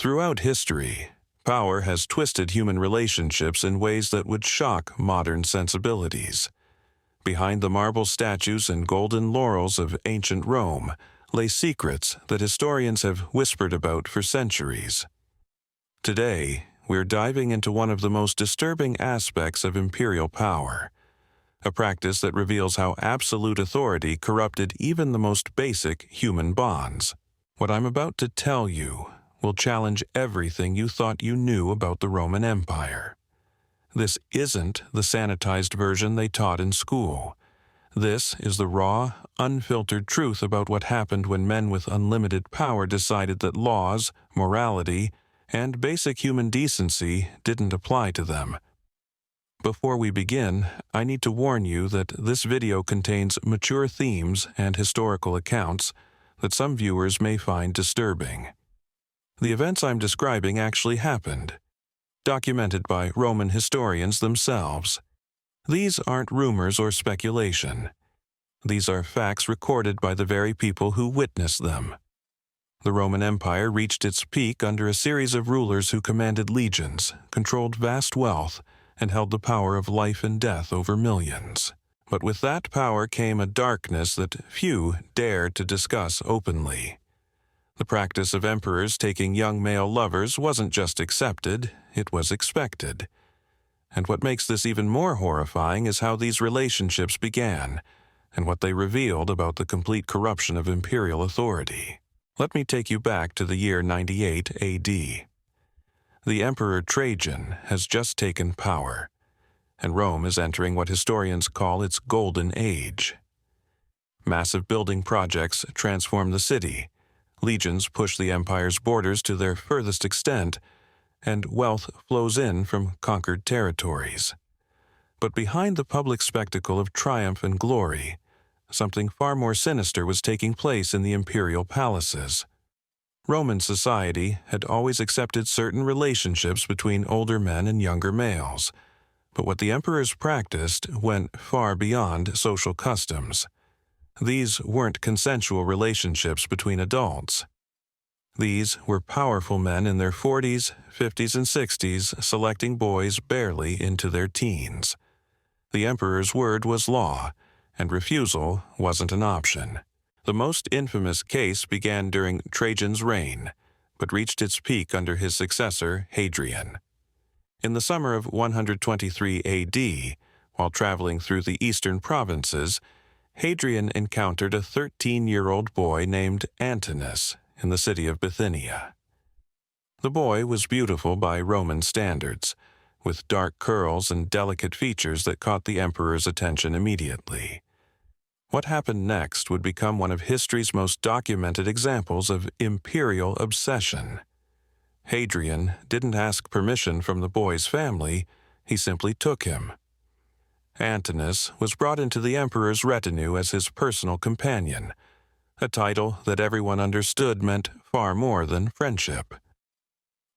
Throughout history, power has twisted human relationships in ways that would shock modern sensibilities. Behind the marble statues and golden laurels of ancient Rome lay secrets that historians have whispered about for centuries. Today, we're diving into one of the most disturbing aspects of imperial power, a practice that reveals how absolute authority corrupted even the most basic human bonds. What I'm about to tell you will challenge everything you thought you knew about the Roman Empire. This isn't the sanitized version they taught in school. This is the raw, unfiltered truth about what happened when men with unlimited power decided that laws, morality, and basic human decency didn't apply to them. Before we begin, I need to warn you that this video contains mature themes and historical accounts that some viewers may find disturbing. The events I'm describing actually happened, documented by Roman historians themselves. These aren't rumors or speculation. These are facts recorded by the very people who witnessed them. The Roman Empire reached its peak under a series of rulers who commanded legions, controlled vast wealth, and held the power of life and death over millions. But with that power came a darkness that few dared to discuss openly. The practice of emperors taking young male lovers wasn't just accepted, it was expected. And what makes this even more horrifying is how these relationships began, and what they revealed about the complete corruption of imperial authority. Let me take you back to the year 98 AD. The Emperor Trajan has just taken power, and Rome is entering what historians call its Golden Age. Massive building projects transform the city, legions push the empire's borders to their furthest extent, and wealth flows in from conquered territories. But behind the public spectacle of triumph and glory, something far more sinister was taking place in the imperial palaces. Roman society had always accepted certain relationships between older men and younger males, but what the emperors practiced went far beyond social customs. These weren't consensual relationships between adults. These were powerful men in their 40s, 50s, and 60s selecting boys barely into their teens. The emperor's word was law, and refusal wasn't an option. The most infamous case began during Trajan's reign, but reached its peak under his successor, Hadrian. In the summer of 123 AD, while traveling through the eastern provinces, Hadrian encountered a 13-year-old boy named Antinous in the city of Bithynia. The boy was beautiful by Roman standards, with dark curls and delicate features that caught the emperor's attention immediately. What happened next would become one of history's most documented examples of imperial obsession. Hadrian didn't ask permission from the boy's family, he simply took him. Antinous was brought into the emperor's retinue as his personal companion, a title that everyone understood meant far more than friendship.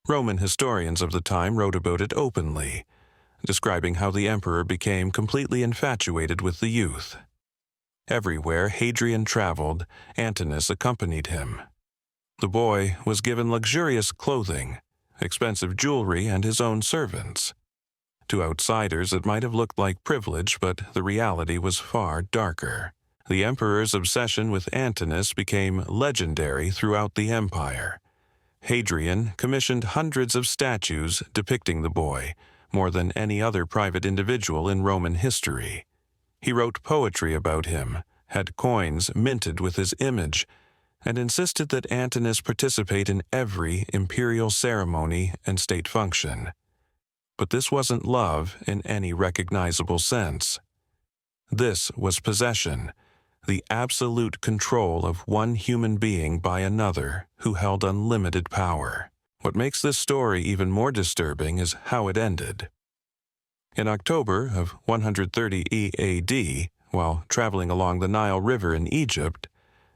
Roman historians of the time wrote about it openly, describing how the emperor became completely infatuated with the youth. Everywhere Hadrian traveled, Antinous accompanied him. The boy was given luxurious clothing, expensive jewelry, and his own servants. To outsiders, it might have looked like privilege, but the reality was far darker. The emperor's obsession with Antinous became legendary throughout the empire. Hadrian commissioned hundreds of statues depicting the boy, more than any other private individual in Roman history. He wrote poetry about him, had coins minted with his image, and insisted that Antinous participate in every imperial ceremony and state function. But this wasn't love in any recognizable sense. This was possession, the absolute control of one human being by another who held unlimited power. What makes this story even more disturbing is how it ended. In October of 130 AD, while traveling along the Nile River in Egypt,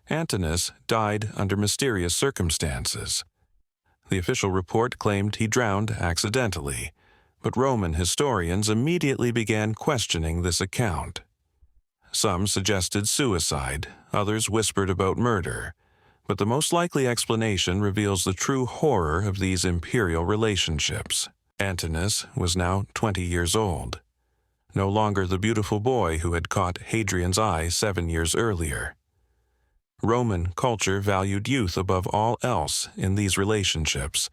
Antinous died under mysterious circumstances. The official report claimed he drowned accidentally, but Roman historians immediately began questioning this account. Some suggested suicide, others whispered about murder, But the most likely explanation reveals the true horror of these imperial relationships. Antinous was now 20 years old, no longer the beautiful boy who had caught Hadrian's eye 7 years earlier. Roman culture valued youth above all else in these relationships,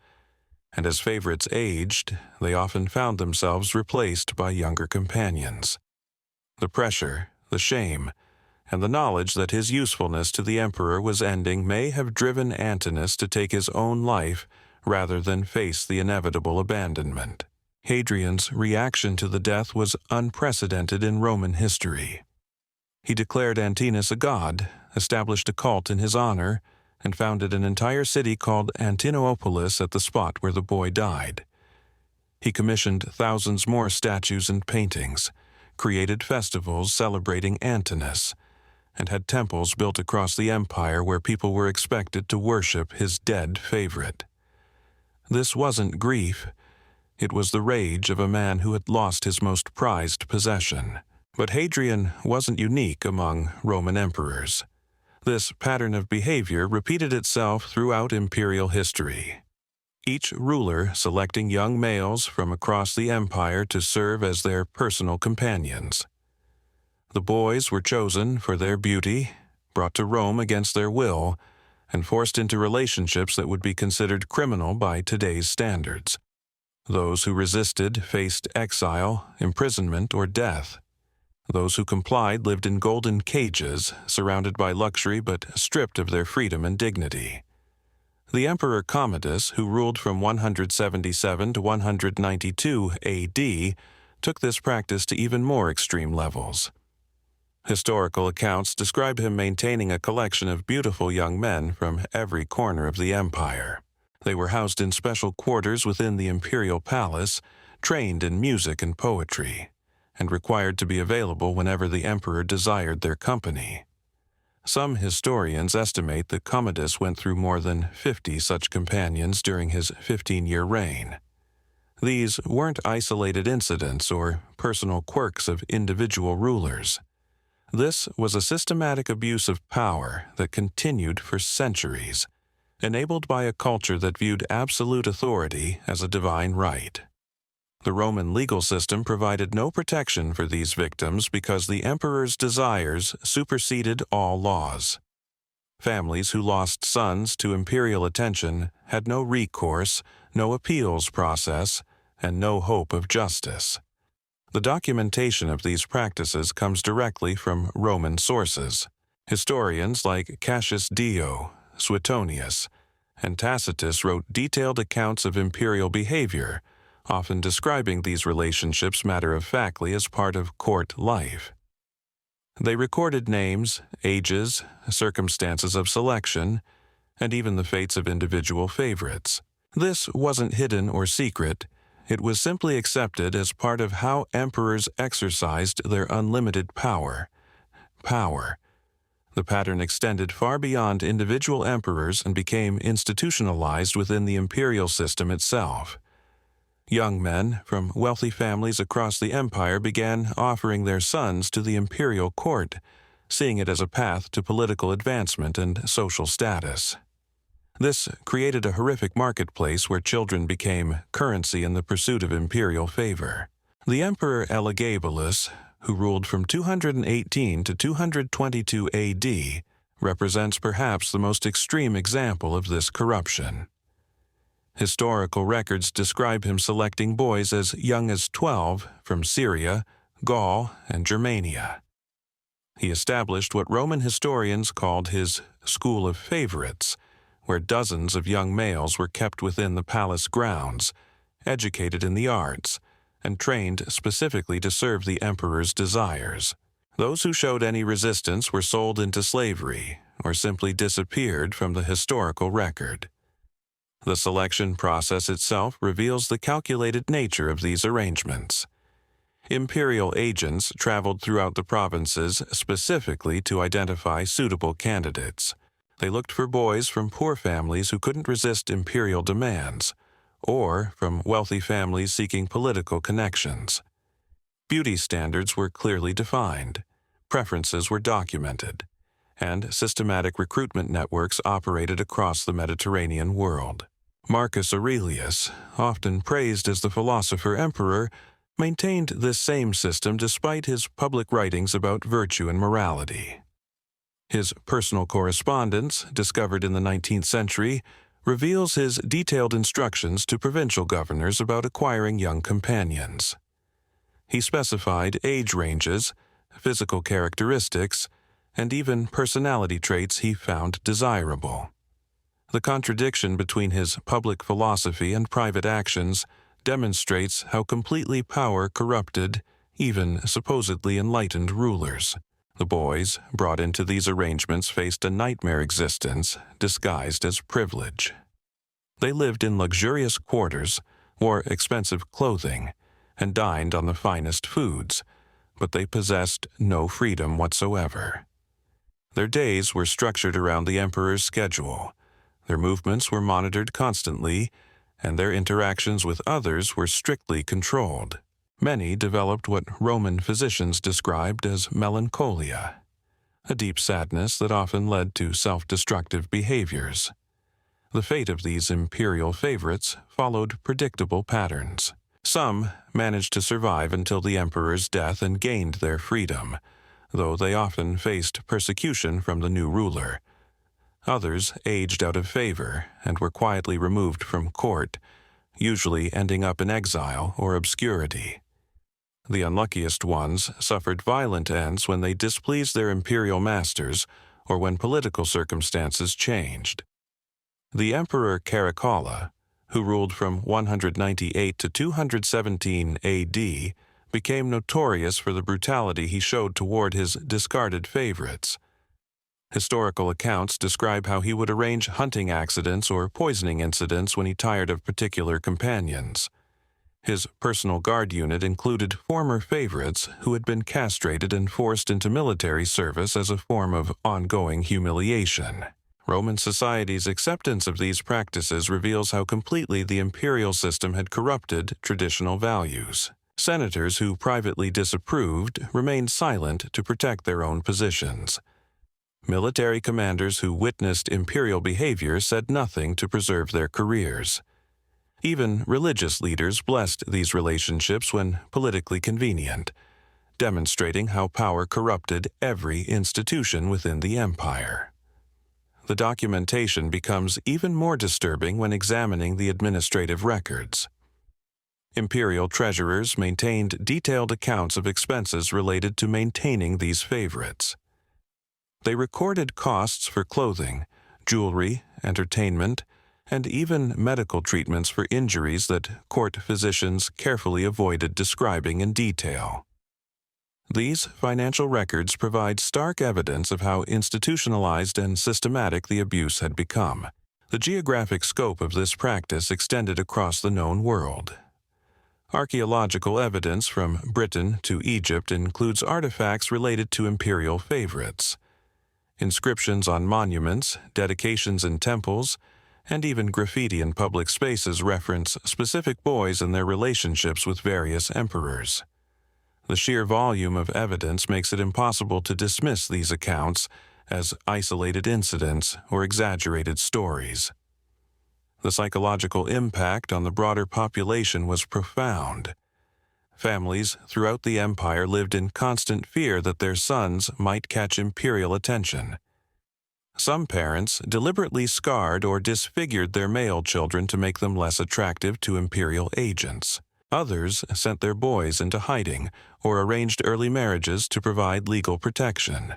and as favorites aged, they often found themselves replaced by younger companions. The pressure, the shame, and the knowledge that his usefulness to the emperor was ending may have driven Antinous to take his own life rather than face the inevitable abandonment. Hadrian's reaction to the death was unprecedented in Roman history. He declared Antinous a god, established a cult in his honor, and founded an entire city called Antinopolis at the spot where the boy died. He commissioned thousands more statues and paintings, created festivals celebrating Antinous, and had temples built across the empire where people were expected to worship his dead favorite. This wasn't grief. It was the rage of a man who had lost his most prized possession. But Hadrian wasn't unique among Roman emperors. This pattern of behavior repeated itself throughout imperial history. Each ruler selecting young males from across the empire to serve as their personal companions. The boys were chosen for their beauty, brought to Rome against their will, and forced into relationships that would be considered criminal by today's standards. Those who resisted faced exile, imprisonment, or death. Those who complied lived in golden cages, surrounded by luxury but stripped of their freedom and dignity. The Emperor Commodus, who ruled from 177 to 192 AD, took this practice to even more extreme levels. Historical accounts describe him maintaining a collection of beautiful young men from every corner of the empire. They were housed in special quarters within the imperial palace, trained in music and poetry, and required to be available whenever the emperor desired their company. Some historians estimate that Commodus went through more than 50 such companions during his 15-year reign. These weren't isolated incidents or personal quirks of individual rulers. This was a systematic abuse of power that continued for centuries, enabled by a culture that viewed absolute authority as a divine right. The Roman legal system provided no protection for these victims because the emperor's desires superseded all laws. Families who lost sons to imperial attention had no recourse, no appeals process, and no hope of justice. The documentation of these practices comes directly from Roman sources. Historians like Cassius Dio, Suetonius, and Tacitus wrote detailed accounts of imperial behavior, often describing these relationships matter-of-factly as part of court life. They recorded names, ages, circumstances of selection, and even the fates of individual favorites. This wasn't hidden or secret. It was simply accepted as part of how emperors exercised their unlimited power. The pattern extended far beyond individual emperors and became institutionalized within the imperial system itself. Young men from wealthy families across the empire began offering their sons to the imperial court, seeing it as a path to political advancement and social status. This created a horrific marketplace where children became currency in the pursuit of imperial favor. The Emperor Elagabalus, who ruled from 218 to 222 AD, represents perhaps the most extreme example of this corruption. Historical records describe him selecting boys as young as 12 from Syria, Gaul, and Germania. He established what Roman historians called his school of favorites, where dozens of young males were kept within the palace grounds, educated in the arts, and trained specifically to serve the emperor's desires. Those who showed any resistance were sold into slavery or simply disappeared from the historical record. The selection process itself reveals the calculated nature of these arrangements. Imperial agents traveled throughout the provinces specifically to identify suitable candidates. They looked for boys from poor families who couldn't resist imperial demands, or from wealthy families seeking political connections. Beauty standards were clearly defined. Preferences were documented. and systematic recruitment networks operated across the Mediterranean world. Marcus Aurelius, often praised as the philosopher-emperor, maintained this same system despite his public writings about virtue and morality. His personal correspondence, discovered in the 19th century, reveals his detailed instructions to provincial governors about acquiring young companions. He specified age ranges, physical characteristics, and even personality traits he found desirable. The contradiction between his public philosophy and private actions demonstrates how completely power corrupted even supposedly enlightened rulers. The boys brought into these arrangements faced a nightmare existence disguised as privilege. They lived in luxurious quarters, wore expensive clothing, and dined on the finest foods, but they possessed no freedom whatsoever. Their days were structured around the emperor's schedule. Their movements were monitored constantly, and their interactions with others were strictly controlled. Many developed what Roman physicians described as melancholia, a deep sadness that often led to self-destructive behaviors. The fate of these imperial favorites followed predictable patterns. Some managed to survive until the emperor's death and gained their freedom, though they often faced persecution from the new ruler. Others aged out of favor and were quietly removed from court, usually ending up in exile or obscurity. The unluckiest ones suffered violent ends when they displeased their imperial masters or when political circumstances changed. The Emperor Caracalla, who ruled from 198 to 217 AD, became notorious for the brutality he showed toward his discarded favorites. Historical accounts describe how he would arrange hunting accidents or poisoning incidents when he tired of particular companions. His personal guard unit included former favorites who had been castrated and forced into military service as a form of ongoing humiliation. Roman society's acceptance of these practices reveals how completely the imperial system had corrupted traditional values. Senators who privately disapproved remained silent to protect their own positions. Military commanders who witnessed imperial behavior said nothing to preserve their careers. Even religious leaders blessed these relationships when politically convenient, demonstrating how power corrupted every institution within the empire. The documentation becomes even more disturbing when examining the administrative records. Imperial treasurers maintained detailed accounts of expenses related to maintaining these favorites. They recorded costs for clothing, jewelry, entertainment, and even medical treatments for injuries that court physicians carefully avoided describing in detail. These financial records provide stark evidence of how institutionalized and systematic the abuse had become. The geographic scope of this practice extended across the known world. Archaeological evidence from Britain to Egypt includes artifacts related to imperial favorites. Inscriptions on monuments, dedications in temples, and even graffiti in public spaces reference specific boys and their relationships with various emperors. The sheer volume of evidence makes it impossible to dismiss these accounts as isolated incidents or exaggerated stories. The psychological impact on the broader population was profound. Families throughout the empire lived in constant fear that their sons might catch imperial attention. Some parents deliberately scarred or disfigured their male children to make them less attractive to imperial agents. Others sent their boys into hiding or arranged early marriages to provide legal protection.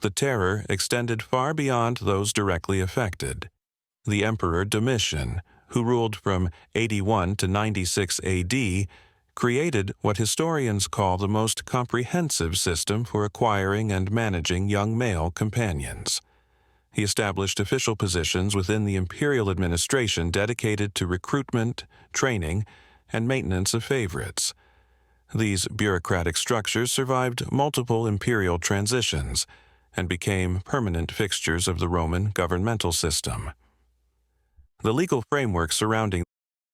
The terror extended far beyond those directly affected. The Emperor Domitian, who ruled from 81 to 96 AD, created what historians call the most comprehensive system for acquiring and managing young male companions. He established official positions within the imperial administration dedicated to recruitment, training, and maintenance of favorites. These bureaucratic structures survived multiple imperial transitions and became permanent fixtures of the Roman governmental system. The legal framework surrounding